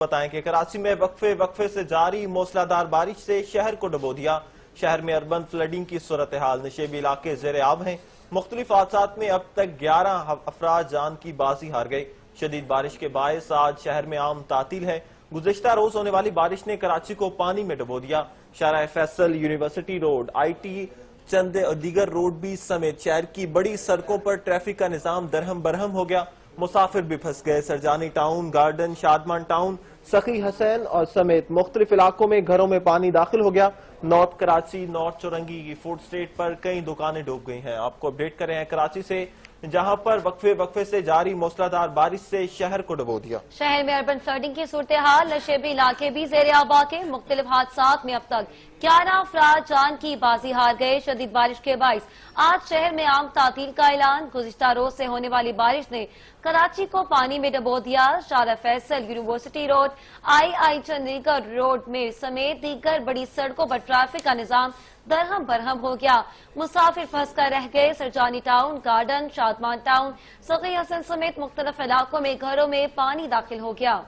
بتائیں کہ کراچی میں وقفے سے جاری موسلادھار بارش سے شہر کو ڈبو دیا۔ شہر میں اربن فلڈنگ کی صورتحال، نشیبی علاقے زیر آب ہیں۔ مختلف حادثات میں اب تک 11 افراد جان کی بازی ہار گئے۔ شدید بارش کے باعث آج شہر میں عام تعطیل ہے۔ گزشتہ روز ہونے والی بارش نے کراچی کو پانی میں ڈبو دیا۔ Sharae Faisal, university road, I T, چند دیگر روڈ بھی سمیت شہر کی بڑی سڑکوں پر ٹریفک کا نظام درہم برہم ہو گیا۔ مسافر بھی پھنس گئے۔ Surjani town, garden, Shadman town, سخی حسین اور سمیت مختلف علاقوں میں گھروں میں پانی داخل ہو گیا۔ نارتھ کراچی، نارتھ چورنگی کی فوڈ اسٹریٹ پر کئی دکانیں ڈوب گئی ہیں۔ آپ کو اپڈیٹ کر رہے ہیں کراچی سے، جہاں پر وقفے سے جاری موسلادھار بارش سے شہر کو ڈبو دیا۔ شہر میں اربن فلڈنگ کی صورتحال، نشیبی علاقے بھی زیر آب آ کے مختلف حادثات میں اب تک 11 افراد جان کی بازی ہار گئے۔ شدید بارش کے باعث آج شہر میں عام تعطیل کا اعلان۔ گزشتہ روز سے ہونے والی بارش نے کراچی کو پانی میں ڈبو دیا۔ شارع فیصل، یونیورسٹی روڈ، آئی چندیگڑھ روڈ میں سمیت دیگر بڑی سڑکوں پر ٹریفک کا نظام درہم برہم ہو گیا۔ مسافر پھنس کر رہ گئے۔ Surjani town, garden, Shadman town, سخی حسین سمیت مختلف علاقوں میں گھروں میں پانی داخل ہو گیا۔